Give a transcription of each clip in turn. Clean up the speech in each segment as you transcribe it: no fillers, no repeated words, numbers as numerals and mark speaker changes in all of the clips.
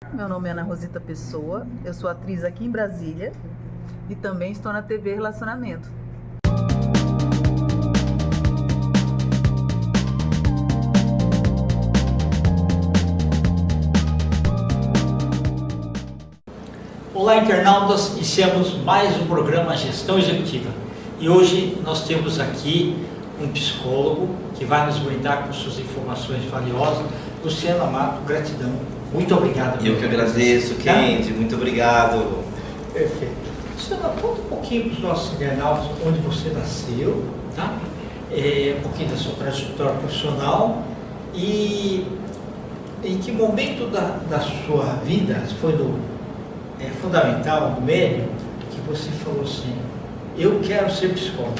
Speaker 1: Meu nome é Ana Rosita Pessoa, eu sou atriz aqui em Brasília e também estou na TV Relacionamento.
Speaker 2: Olá, internautas, iniciamos mais um programa Gestão Executiva e hoje nós temos aqui um psicólogo que vai nos brindar com suas informações valiosas. Luciano Amato, gratidão. Muito obrigado.
Speaker 3: Eu que agradeço, Kendi, muito obrigado.
Speaker 2: Perfeito. Luciano, conta um pouquinho para os nossos internautas onde você nasceu, tá? Um pouquinho da sua trajetória profissional e em que momento da sua vida foi fundamental, no médio, que você falou assim, eu quero ser psicólogo.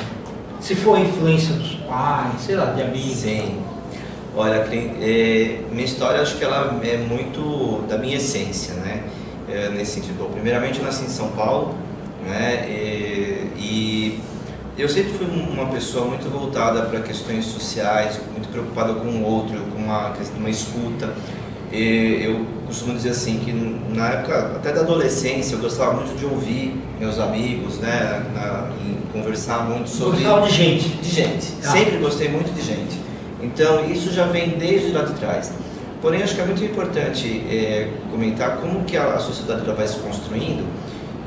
Speaker 2: Se for a influência dos pais, sei lá, de amigos.
Speaker 3: Sim. Olha, minha história, acho que ela é muito da minha essência, né? Nesse sentido. Bom, primeiramente, eu nasci em São Paulo, né? E eu sempre fui uma pessoa muito voltada para questões sociais, muito preocupada com o outro, com uma escuta. Eu costumo dizer assim, que na época, até da adolescência, eu gostava muito de ouvir meus amigos, né? E conversar muito sobre...
Speaker 2: Gostava de gente?
Speaker 3: De gente.
Speaker 2: Ah.
Speaker 3: Sempre gostei muito de gente. Então, isso já vem desde lá de trás. Porém, acho que é muito importante comentar como que a sociedade ela vai se construindo.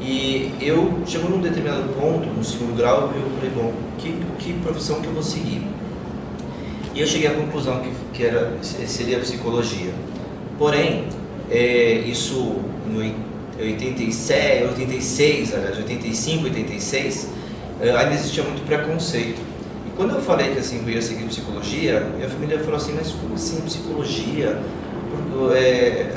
Speaker 3: E eu, chegou num determinado ponto, no segundo grau, eu falei, bom, que profissão que eu vou seguir? E eu cheguei à conclusão que seria a psicologia. Porém, isso em 87, 86, aliás, 85, 86, ainda existia muito preconceito. E quando eu falei que assim, eu ia seguir psicologia, minha família falou assim, mas como assim psicologia?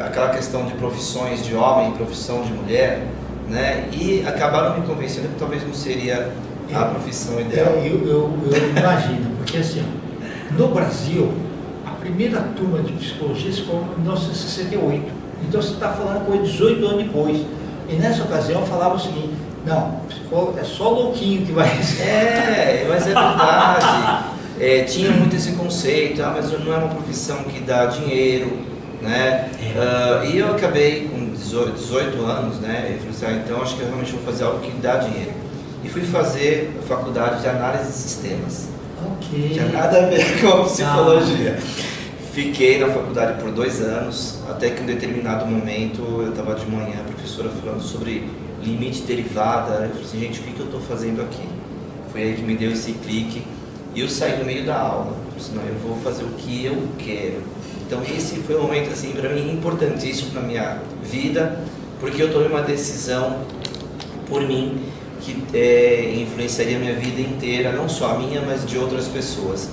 Speaker 3: Aquela questão de profissões de homem e profissão de mulher, né? E acabaram me convencendo que talvez não seria a profissão ideal.
Speaker 2: Eu imagino, porque assim, no Brasil, a primeira turma de psicologia se formou em 1968. Então você está falando com 18 anos depois. E nessa ocasião falava o seguinte, não, é só louquinho que vai...
Speaker 3: Mas é verdade. Tinha muito esse conceito, mas não é uma profissão que dá dinheiro, né? E eu acabei com 18 anos, né? E falei assim, então acho que eu realmente vou fazer algo que dá dinheiro. E fui fazer a faculdade de análise de sistemas.
Speaker 2: Ok.
Speaker 3: Tinha nada a ver com a psicologia. Fiquei na faculdade por 2 anos, até que em um determinado momento eu estava de manhã, a professora falando sobre limite derivada. Eu falei assim, gente, o que eu estou fazendo aqui? Foi aí que me deu esse clique e eu saí no meio da aula. Eu falei assim, não, eu vou fazer o que eu quero. Então esse foi um momento assim, para mim, importantíssimo na minha vida, porque eu tomei uma decisão por mim que influenciaria a minha vida inteira, não só a minha, mas de outras pessoas.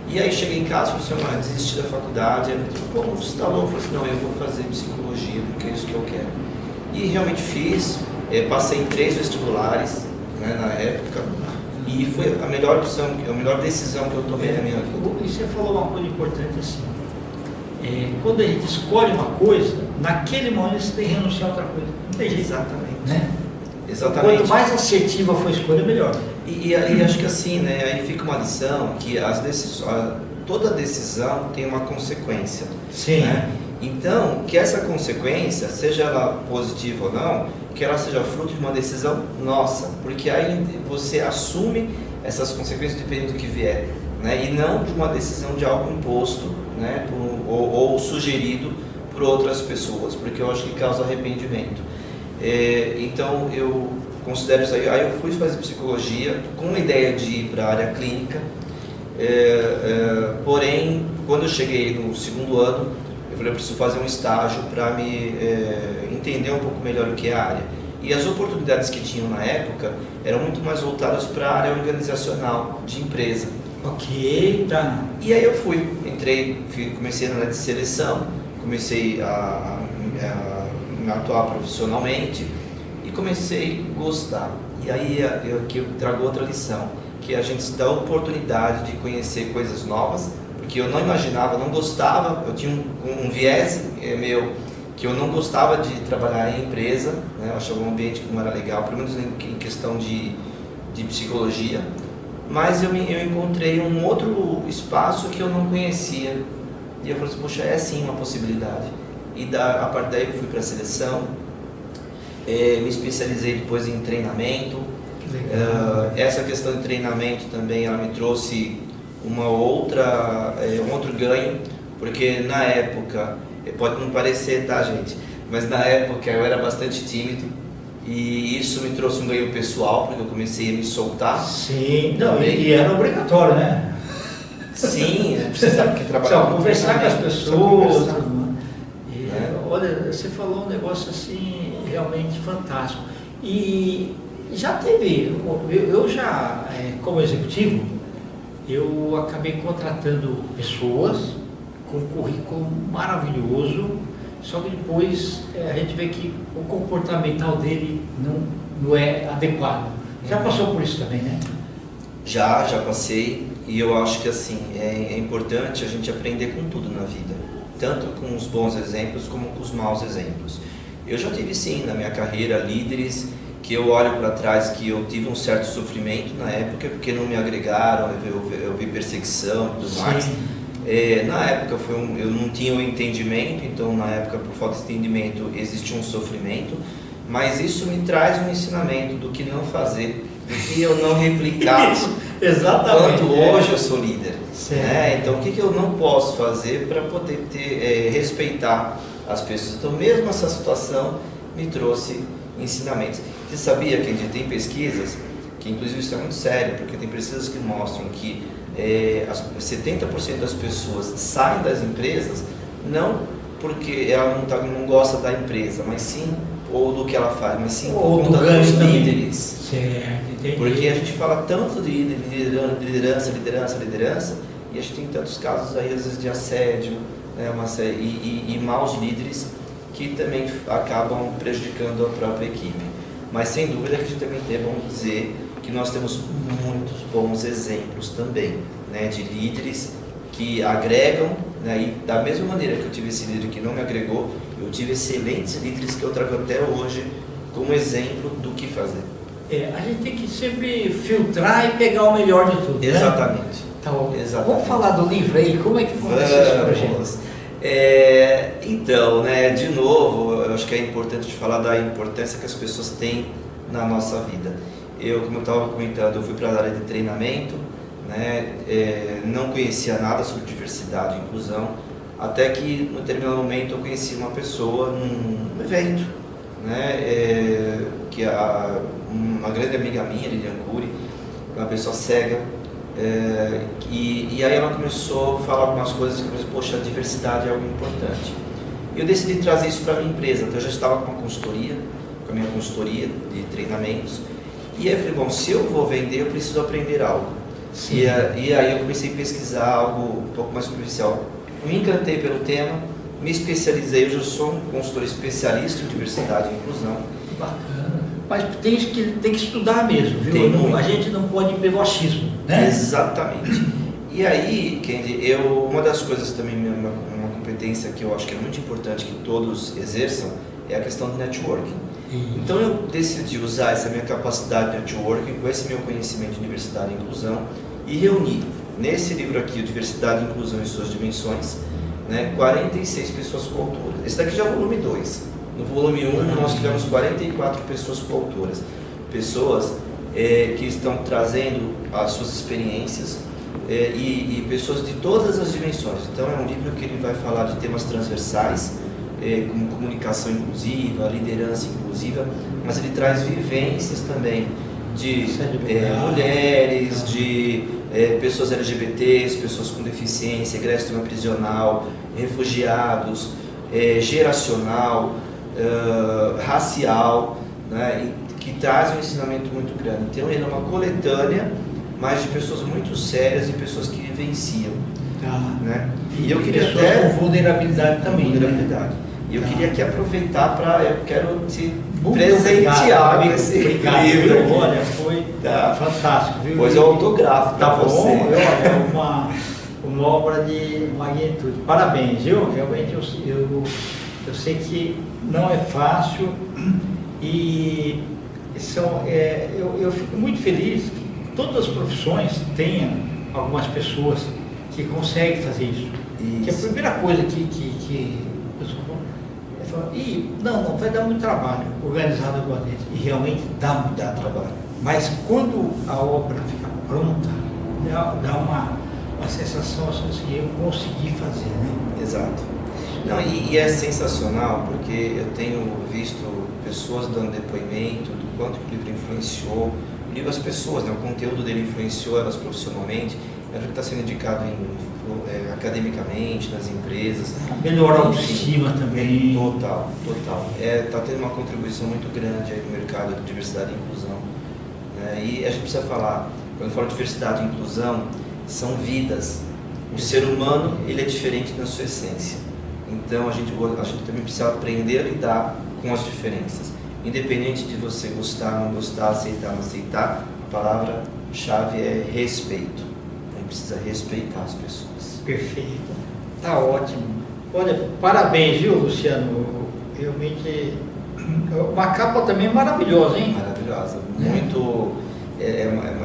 Speaker 3: E aí cheguei em casa e falei assim, desisti da faculdade. Eu falei, pô, você está louco? Eu falei assim, não, eu vou fazer psicologia porque é isso que eu quero. E realmente fiz, passei em 3 vestibulares, né, na época, e foi a melhor opção, a melhor decisão que eu tomei na minha vida.
Speaker 2: E você falou uma coisa importante assim, quando a gente escolhe uma coisa, naquele momento você tem que renunciar a outra coisa. Não tem jeito.
Speaker 3: Exatamente.
Speaker 2: Né?
Speaker 3: Exatamente.
Speaker 2: Quanto mais assertiva for a escolha, melhor.
Speaker 3: E acho que assim, né, aí fica uma lição que toda decisão tem uma consequência.
Speaker 2: Sim.
Speaker 3: Né? Então, que essa consequência, seja ela positiva ou não, que ela seja fruto de uma decisão nossa, porque aí você assume essas consequências dependendo do que vier, né? E não de uma decisão de algo imposto, né, ou sugerido por outras pessoas, porque eu acho que causa arrependimento. Então eu considero isso aí. Aí eu fui fazer psicologia com a ideia de ir para a área clínica, porém quando eu cheguei no segundo ano eu falei, eu preciso fazer um estágio para me entender um pouco melhor o que é a área. E as oportunidades que tinham na época eram muito mais voltadas para a área organizacional de empresa.
Speaker 2: Ok, tá.
Speaker 3: E aí eu comecei na área de seleção, comecei a atuar profissionalmente e comecei a gostar. E aí eu trago outra lição, que a gente se dá a oportunidade de conhecer coisas novas, porque eu não imaginava, não gostava, eu tinha um viés meu, que eu não gostava de trabalhar em empresa, né? Eu achava um ambiente que não era legal, pelo menos em questão de psicologia, mas eu encontrei um outro espaço que eu não conhecia, e eu falei assim, poxa, é sim uma possibilidade. e a partir daí eu fui para a seleção, me especializei depois em treinamento. Essa questão de treinamento também ela me trouxe um outro ganho, porque na época, pode não parecer, tá, gente? Mas na época eu era bastante tímido e isso me trouxe um ganho pessoal, porque eu comecei a me soltar.
Speaker 2: Sim, não, e era obrigatório, né?
Speaker 3: Sim, precisava que trabalhar.
Speaker 2: Conversar com as pessoas. Olha, você falou um negócio assim realmente fantástico. E já teve, eu já, como executivo, eu acabei contratando pessoas com um currículo maravilhoso, só que depois a gente vê que o comportamental dele não é adequado. Já passou por isso também, né?
Speaker 3: Já passei, e eu acho que assim, é importante a gente aprender com tudo na vida, tanto com os bons exemplos como com os maus exemplos. Eu já tive sim na minha carreira líderes que eu olho para trás que eu tive um certo sofrimento na época porque não me agregaram, eu vi perseguição e tudo mais. Na época eu não tinha o entendimento, então na época por falta de entendimento existia um sofrimento, mas isso me traz um ensinamento do que não fazer, do que eu não replicar.
Speaker 2: Exatamente.
Speaker 3: Quanto hoje eu sou líder. Então o que eu não posso fazer para poder respeitar as pessoas? Então mesmo essa situação me trouxe ensinamentos. Você sabia que a gente tem pesquisas, que inclusive isso é muito sério, porque tem pesquisas que mostram que 70% das pessoas saem das empresas não porque ela não gosta da empresa, mas sim, ou do que ela faz, mas sim por conta dos líderes.
Speaker 2: Certo, entendi.
Speaker 3: Porque a gente fala tanto de liderança, e a gente tem tantos casos aí, às vezes, de assédio, né, e maus líderes que também acabam prejudicando a própria equipe. Mas sem dúvida que a gente também é bom dizer que nós temos muitos bons exemplos também, né, de líderes que agregam, né, e da mesma maneira que eu tive esse líder que não me agregou, eu tive excelentes líderes que eu trago até hoje como exemplo do que fazer.
Speaker 2: A gente tem que sempre filtrar e pegar o melhor de tudo.
Speaker 3: Exatamente.
Speaker 2: Né? Então,
Speaker 3: Exatamente.
Speaker 2: Vamos falar do livro aí, como é que aconteceu esse projeto?
Speaker 3: Então, né, de novo, eu acho que é importante de falar da importância que as pessoas têm na nossa vida. Como eu estava comentando, eu fui para a área de treinamento, né, não conhecia nada sobre diversidade e inclusão, até que, no determinado momento, eu conheci uma pessoa num evento, né, que uma grande amiga minha, Lilian Cury, uma pessoa cega, e aí ela começou a falar algumas coisas que eu falei, poxa, a diversidade é algo importante. E eu decidi trazer isso para a minha empresa, então eu já estava com a minha consultoria de treinamentos, e aí eu falei, bom, se eu vou vender, eu preciso aprender algo. E aí eu comecei a pesquisar algo um pouco mais superficial. Me encantei pelo tema, me especializei, eu já sou um consultor especialista em diversidade e inclusão.
Speaker 2: Bacana. Mas tem que estudar mesmo, viu? A gente não pode ir pelo achismo, né?
Speaker 3: Exatamente. E aí, Kendi, uma das coisas também, uma competência que eu acho que é muito importante que todos exerçam, é a questão do networking. Então eu decidi usar essa minha capacidade de networking com esse meu conhecimento de diversidade e inclusão e reunir nesse livro aqui, Diversidade, Inclusão e Suas Dimensões, né, 46 pessoas coautoras. Esse daqui já é o volume 2. No volume 1 nós tivemos 44 pessoas coautoras. Pessoas que estão trazendo as suas experiências e pessoas de todas as dimensões. Então é um livro que ele vai falar de temas transversais, como comunicação inclusiva, liderança inclusiva, mas ele traz vivências também de mulheres, de pessoas LGBTs, pessoas com deficiência, egresso de uma prisional, refugiados, geracional, racial, né, que traz um ensinamento muito grande. Então ele é uma coletânea, mas de pessoas muito sérias e pessoas que vivenciam. Né?
Speaker 2: E eu queria até com vulnerabilidade também.
Speaker 3: Vulnerabilidade. E eu queria aqui aproveitar eu quero te presentear com esse livro.
Speaker 2: Olha, foi fantástico, viu?
Speaker 3: Pois eu autografo para você.
Speaker 2: Olha, uma obra de magnitude. Parabéns, viu? Realmente eu sei que não é fácil e eu fico muito feliz que todas as profissões tenham algumas pessoas que conseguem fazer isso. Que a primeira coisa que fala, não vai dar muito trabalho organizado igual dele. E realmente dá muito trabalho. Mas quando a obra fica pronta, dá uma sensação assim, que eu consegui fazer, né?
Speaker 3: Exato. Não, e é sensacional porque eu tenho visto pessoas dando depoimento do quanto o livro influenciou. O livro, as pessoas, né, o conteúdo dele influenciou elas profissionalmente. É que está sendo indicado academicamente, nas empresas.
Speaker 2: Melhora a autoestima também.
Speaker 3: Total. Está tendo uma contribuição muito grande aí no mercado de diversidade e inclusão. Né? E a gente precisa falar, quando eu falo de diversidade e inclusão, são vidas. O ser humano, ele é diferente na sua essência. Então a gente também precisa aprender a lidar com as diferenças. Independente de você gostar, não gostar, aceitar, não aceitar, a palavra-chave é respeito. A gente precisa respeitar as pessoas.
Speaker 2: Perfeito. Tá ótimo. Olha, parabéns, viu, Luciano? Realmente, uma capa também maravilhosa, hein?
Speaker 3: Maravilhosa. Muito...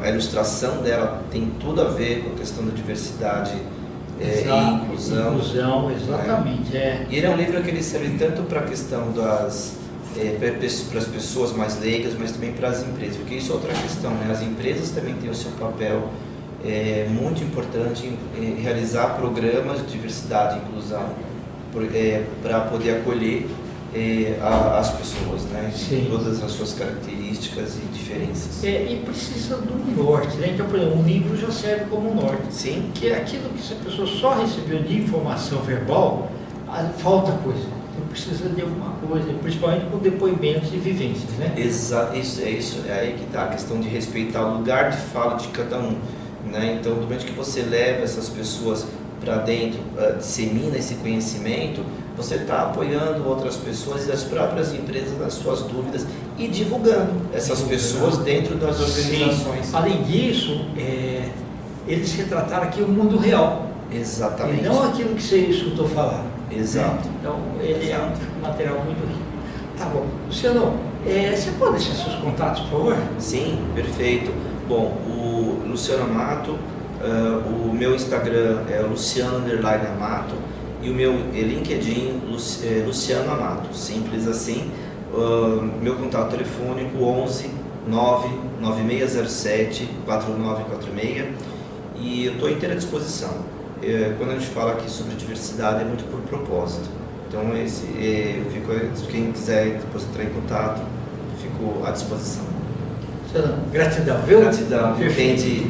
Speaker 3: a ilustração dela tem tudo a ver com a questão da diversidade e inclusão.
Speaker 2: Inclusão, exatamente.
Speaker 3: E ele é um livro que ele serve tanto para a questão para as pessoas mais leigas, mas também para as empresas, porque isso é outra questão, né? As empresas também têm o seu papel muito importante em realizar programas de diversidade e inclusão para poder acolher as pessoas, né? Todas as suas características e diferenças.
Speaker 2: E precisa do norte, né? Então, por exemplo, um livro já serve como norte.
Speaker 3: Sim.
Speaker 2: Que é aquilo que se a pessoa só recebeu de informação verbal, falta coisa. Então precisa de alguma coisa, principalmente com depoimentos e vivências, né?
Speaker 3: Isso, é aí que está a questão de respeitar o lugar de fala de cada um, né? Então, do momento que você leva essas pessoas para dentro, dissemina esse conhecimento, você está apoiando outras pessoas e as próprias empresas nas suas dúvidas e divulgando essas pessoas dentro das organizações.
Speaker 2: Sim. Além disso, eles retrataram aqui o mundo real.
Speaker 3: Exatamente.
Speaker 2: E não aquilo que você escutou falar.
Speaker 3: Exato.
Speaker 2: Então, ele é um material muito rico. Tá bom. Luciano, você pode deixar seus contatos, por favor?
Speaker 3: Sim, perfeito. Bom, o Luciano Amato, o meu Instagram é Luciano_Amato e o meu LinkedIn Luciano Amato, simples assim. Meu contato telefônico 11 99607 4946 e eu estou à inteira disposição. Quando a gente fala aqui sobre diversidade é muito por propósito. Então quem quiser depois entrar em contato, fico à disposição.
Speaker 2: Gratidão, viu?
Speaker 3: Gratidão. Entendi.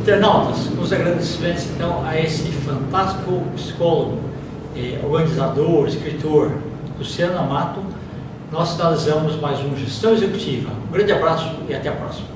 Speaker 2: Internautas, os agradecimentos então a esse fantástico psicólogo, organizador, escritor, Luciano Amato. Nós finalizamos mais um Gestão Executiva. Um grande abraço e até a próxima.